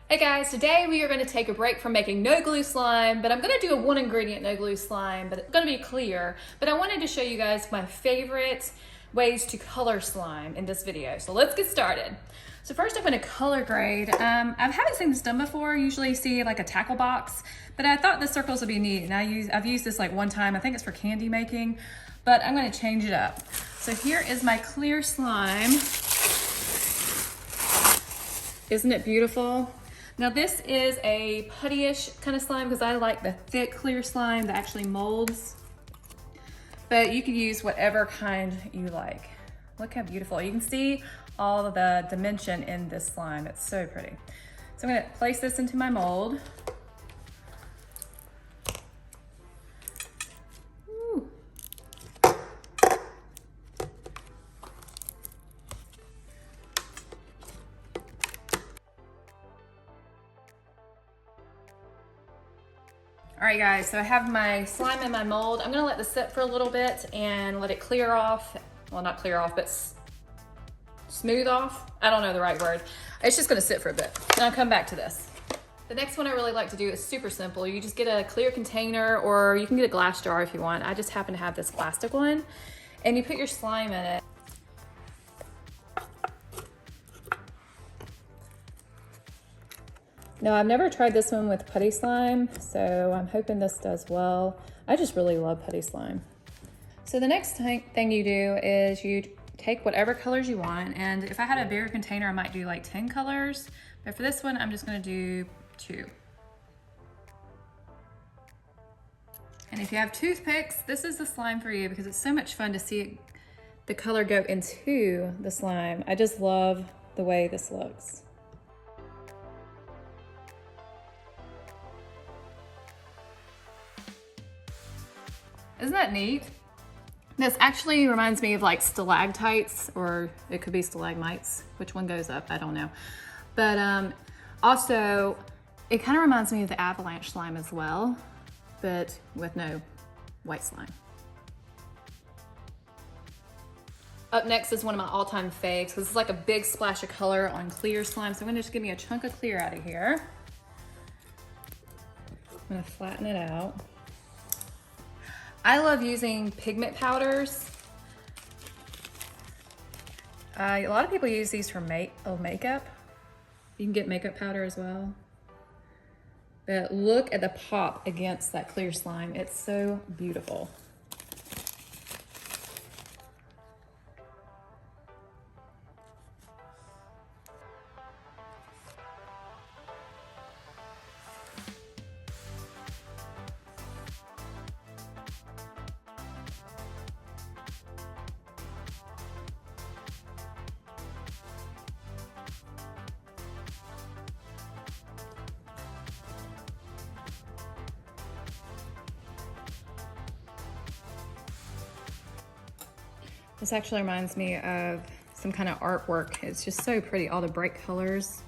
Hey guys, today we are going to take a break from making no glue slime, but I'm going to do a one ingredient no glue slime, but it's going to be clear. But I wanted to show you guys my favorite ways to color slime in this video. So let's get started. So first I'm going to color grade. I haven't seen this done before. Usually you see like a tackle box, but I thought the circles would be neat. And I've used this like one time. I think it's for candy making, but I'm going to change it up. So here is my clear slime. Isn't it beautiful? Now this is a puttyish kind of slime because I like the thick clear slime that actually molds. But you can use whatever kind you like. Look how beautiful. You can see all of the dimension in this slime. It's so pretty. So I'm gonna place this into my mold. Ooh. All right guys, so I have my slime in my mold. I'm gonna let this sit for a little bit and let it clear off. Well, not clear off, but smooth off. I don't know the right word. It's just gonna sit for a bit. And I'll come back to this. The next one I really like to do is super simple. You just get a clear container or you can get a glass jar if you want. I just happen to have this plastic one. And you put your slime in it. Now, I've never tried this one with putty slime, so I'm hoping this does well. I just really love putty slime. So the next thing you do is you take whatever colors you want, and if I had a bigger container, I might do like 10 colors, but for this one, I'm just gonna do 2. And if you have toothpicks, this is the slime for you because it's so much fun to see the color go into the slime. I just love the way this looks. Isn't that neat? This actually reminds me of like stalactites, or it could be stalagmites. Which one goes up? I don't know. But also, it kind of reminds me of the avalanche slime as well, but with no white slime. Up next is one of my all-time faves. This is like a big splash of color on clear slime. So I'm gonna just give me a chunk of clear out of here. I'm gonna flatten it out. I love using pigment powders. A lot of people use these for makeup. You can get makeup powder as well. But look at the pop against that clear slime. It's so beautiful. This actually reminds me of some kind of artwork. It's just so pretty, all the bright colors.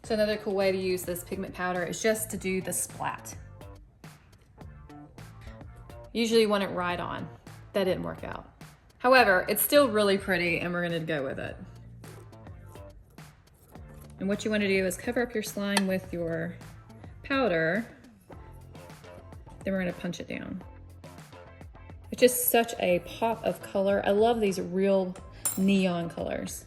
So another cool way to use this pigment powder is just to do the splat. Usually you want it right on. That didn't work out. However, it's still really pretty and we're gonna go with it. And what you wanna do is cover up your slime with your powder. Then we're gonna punch it down. It's just such a pop of color. I love these real neon colors.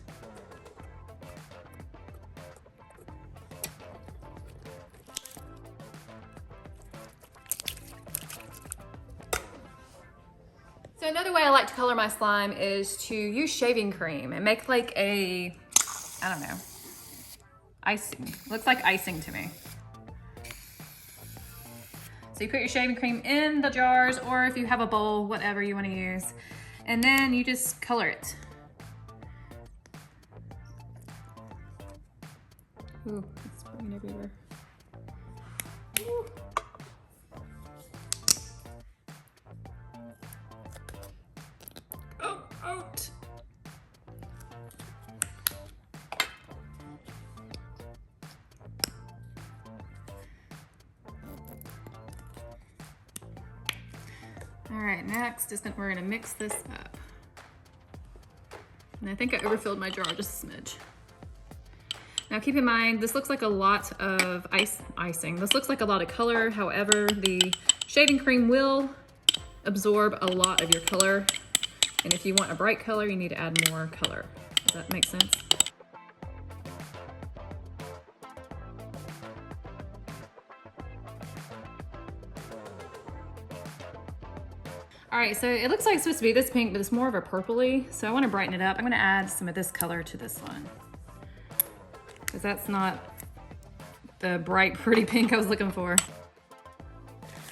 So another way I like to color my slime is to use shaving cream and make like a, I don't know, icing. Looks like icing to me. So you put your shaving cream in the jars, or if you have a bowl, whatever you want to use, and then you just color it. Ooh, it's spraying everywhere. Ooh. All right, next is we're gonna mix this up. And I think I overfilled my jar just a smidge. Now keep in mind, this looks like a lot of icing. This looks like a lot of color. However, the shaving cream will absorb a lot of your color. And if you want a bright color, you need to add more color. Does that make sense? All right, so it looks like it's supposed to be this pink, but it's more of a purpley. So I want to brighten it up. I'm going to add some of this color to this one, because that's not the bright, pretty pink I was looking for.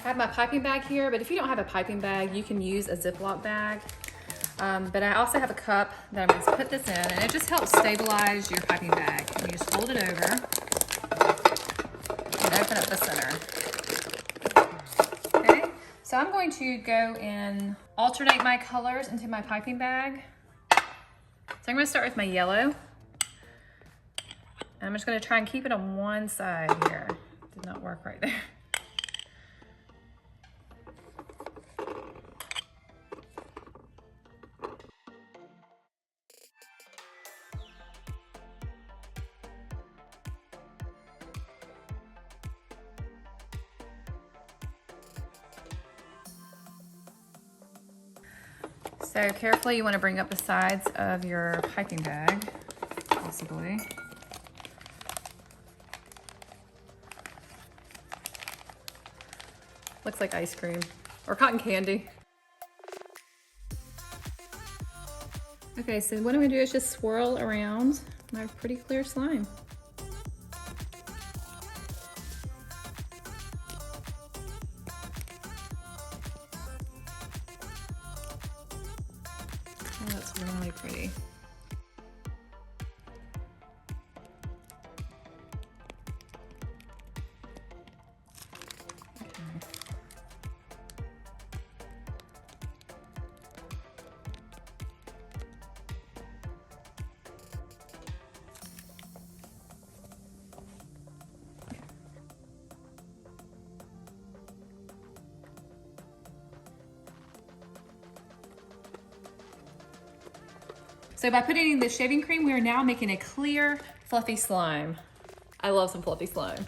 I have my piping bag here, but if you don't have a piping bag, you can use a Ziploc bag. But I also have a cup that I'm going to put this in, and it just helps stabilize your piping bag. And you just hold it over and open up the center. Okay, so I'm going to go and alternate my colors into my piping bag. So I'm going to start with my yellow. I'm just going to try and keep it on one side here. Did not work right there. So carefully, you want to bring up the sides of your piping bag, possibly. Looks like ice cream or cotton candy. Okay, so what I'm gonna do is just swirl around my pretty clear slime. Oh, that's really pretty. So by putting in the shaving cream, we are now making a clear, fluffy slime. I love some fluffy slime.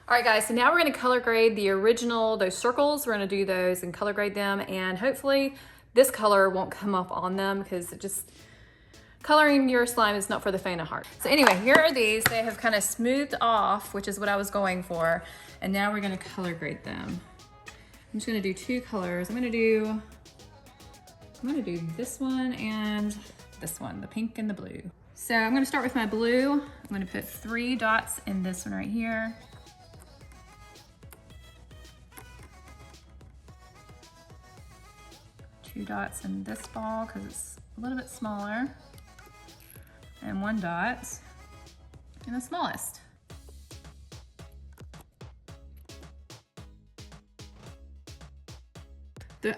All right guys, so now we're gonna color grade the original, those circles. We're gonna do those and color grade them, and hopefully this color won't come up on them, because it just, coloring your slime is not for the faint of heart. So anyway, here are these. They have kind of smoothed off, which is what I was going for. And now we're gonna color grade them. I'm just gonna do two colors. I'm gonna do this one and this one, the pink and the blue. So I'm gonna start with my blue. I'm gonna put 3 dots in this one right here. Two dots in this ball because it's a little bit smaller. And 1 dot in the smallest.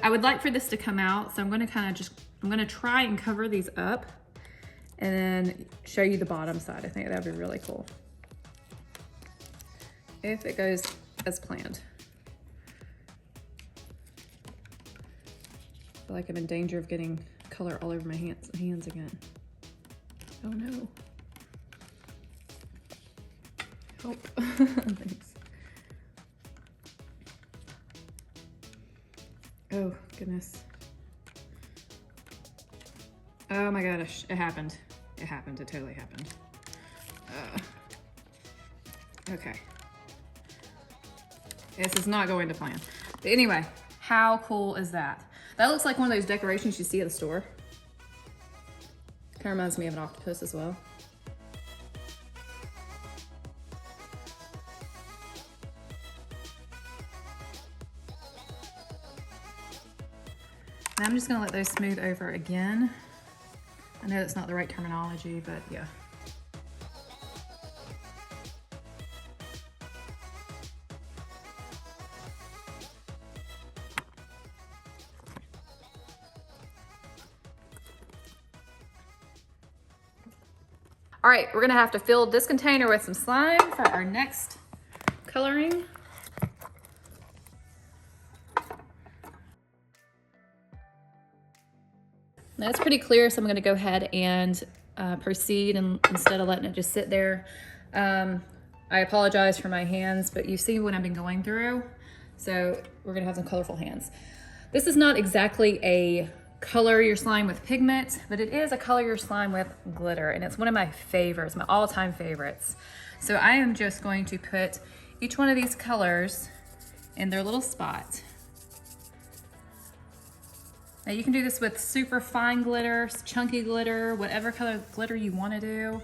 I would like for this to come out, so I'm gonna I'm gonna try and cover these up and then show you the bottom side. I think that'd be really cool if it goes as planned. I feel like I'm in danger of getting color all over my hands again. Oh no. Help. Thanks. Oh goodness. Oh my gosh, it happened. It happened, it totally happened. Okay. This is not going to plan. But anyway, how cool is that? That looks like one of those decorations you see at the store. Kind of reminds me of an octopus as well. And I'm just gonna let those smooth over again. I know that's not the right terminology, but yeah. All right, we're gonna have to fill this container with some slime for our next coloring. That's pretty clear, so I'm gonna go ahead and proceed, and instead of letting it just sit there. I apologize for my hands, but you see what I've been going through. So we're gonna have some colorful hands. This is not exactly a color your slime with pigment, but it is a color your slime with glitter, and it's one of my favorites, my all-time favorites. So I am just going to put each one of these colors in their little spot. Now you can do this with super fine glitter, chunky glitter, whatever color glitter you want to do.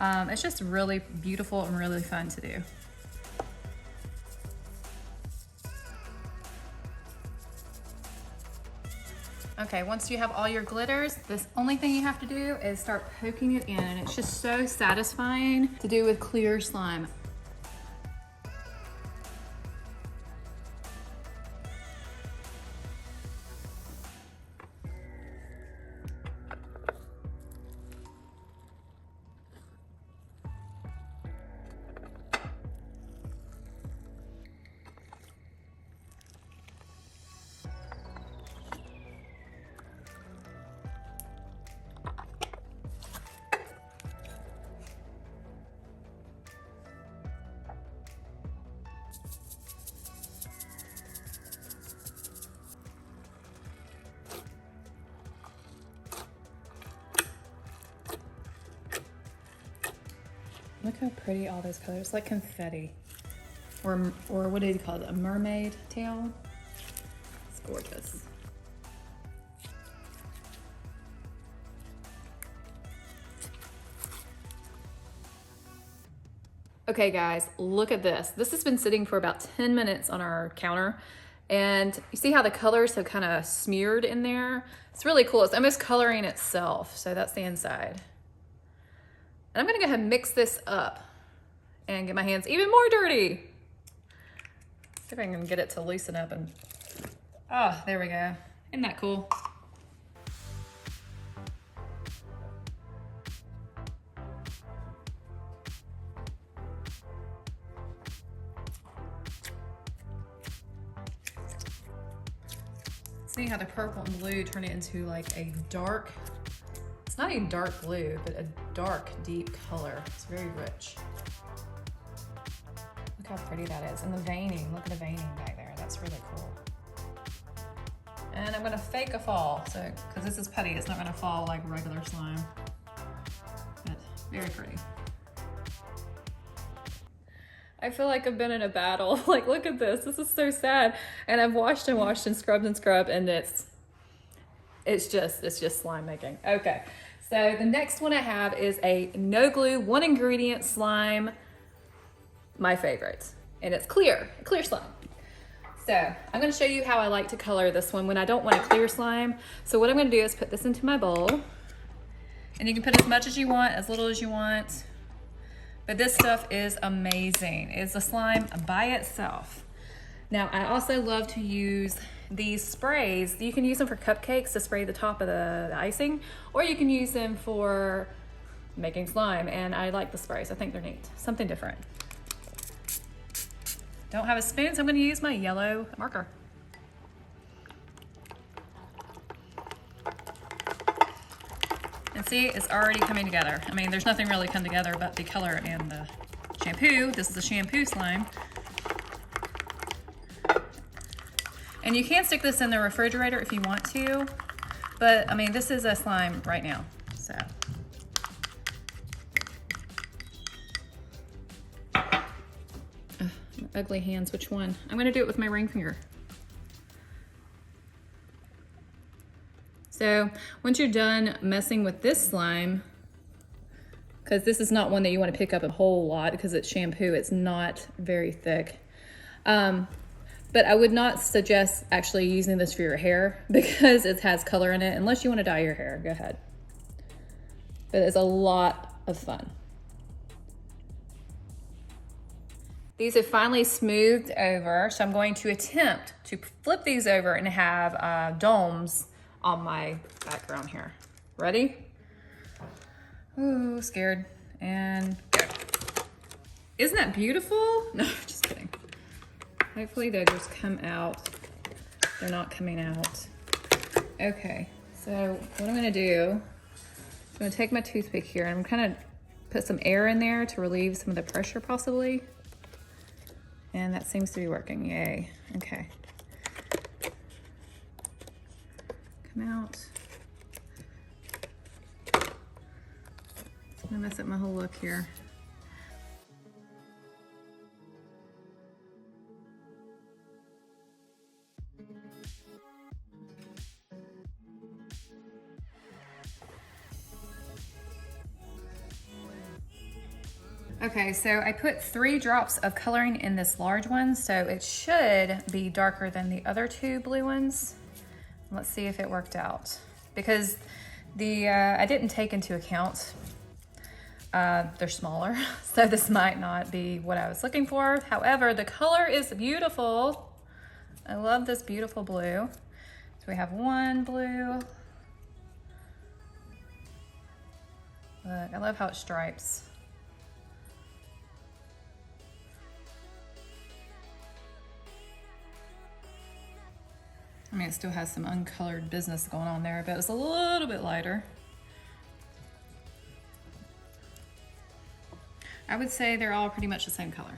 It's just really beautiful and really fun to do. Okay, once you have all your glitters, this only thing you have to do is start poking it in, and it's just so satisfying to do with clear slime. Look how pretty all those colors, like confetti. Or what do you call it, a mermaid tail? It's gorgeous. Okay guys, look at this. This has been sitting for about 10 minutes on our counter. And you see how the colors have kind of smeared in there? It's really cool. It's almost coloring itself. So that's the inside. And I'm gonna go ahead and mix this up and get my hands even more dirty. See if I can get it to loosen up and, oh, there we go. Isn't that cool? See how the purple and blue turn it into like a dark, it's not a dark blue, but a dark, deep color. It's very rich. Look how pretty that is. And the veining, look at the veining back there. That's really cool. And I'm gonna fake a fall, so, because this is putty, it's not gonna fall like regular slime. But very pretty. I feel like I've been in a battle. Like, look at this. This is so sad. And I've washed and scrubbed, and it's just slime making. Okay. So the next one I have is a no glue, one ingredient slime, my favorite, and it's clear slime. So I'm gonna show you how I like to color this one when I don't want a clear slime. So what I'm gonna do is put this into my bowl, and you can put as much as you want, as little as you want, but this stuff is amazing. It's a slime by itself. Now I also love to use these sprays. You can use them for cupcakes to spray the top of the icing, or you can use them for making slime, and I like the sprays. I think they're neat, something different. Don't have a spoon, so I'm gonna use my yellow marker. And see, it's already coming together. I mean, there's nothing really come together but the color and the shampoo. This is a shampoo slime. And you can stick this in the refrigerator if you want to, but I mean, this is a slime right now, so. Ugly hands, which one? I'm gonna do it with my ring finger. So once you're done messing with this slime, because this is not one that you want to pick up a whole lot because it's shampoo, it's not very thick. But I would not suggest actually using this for your hair because it has color in it. Unless you want to dye your hair, go ahead. But it's a lot of fun. These have finally smoothed over, so I'm going to attempt to flip these over and have domes on my background here. Ready? Ooh, scared. and go. Isn't that beautiful? No, just kidding. Hopefully they'll just come out. They're not coming out. Okay, so what I'm gonna do, I'm gonna take my toothpick here and I'm kind of put some air in there to relieve some of the pressure possibly. And that seems to be working, yay. Okay. Come out. It's gonna mess up my whole look here. Okay, so I put 3 drops of coloring in this large one, so it should be darker than the other 2 blue ones. Let's see if it worked out. Because I didn't take into account, they're smaller, so this might not be what I was looking for. However, the color is beautiful. I love this beautiful blue. So we have 1 blue. Look, I love how it stripes. I mean, it still has some uncolored business going on there, but it's a little bit lighter. I would say they're all pretty much the same color.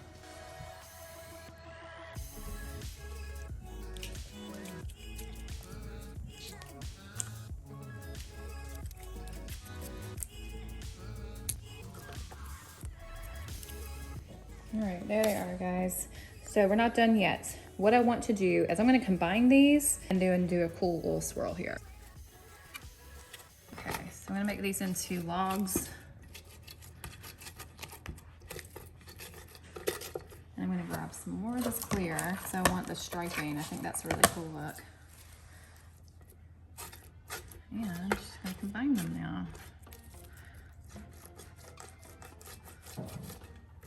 All right, there they are, guys. So we're not done yet. What I want to do is I'm gonna combine these and do a cool little swirl here. Okay, so I'm gonna make these into logs. And I'm gonna grab some more of this clear because I want the striping. I think that's a really cool look. And I'm just gonna combine them now.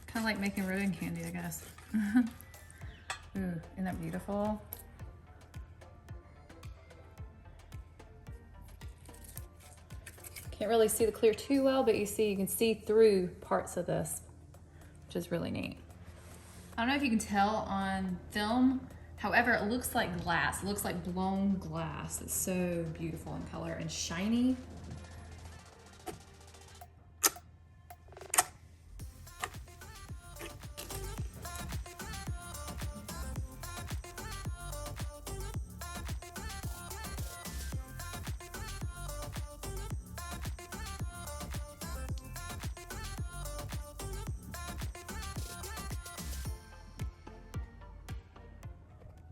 Kind of like making ribbon candy, I guess. Ooh, isn't that beautiful? Can't really see the clear too well, but you can see through parts of this, which is really neat. I don't know if you can tell on film, however, it looks like glass. It looks like blown glass. It's so beautiful in color and shiny.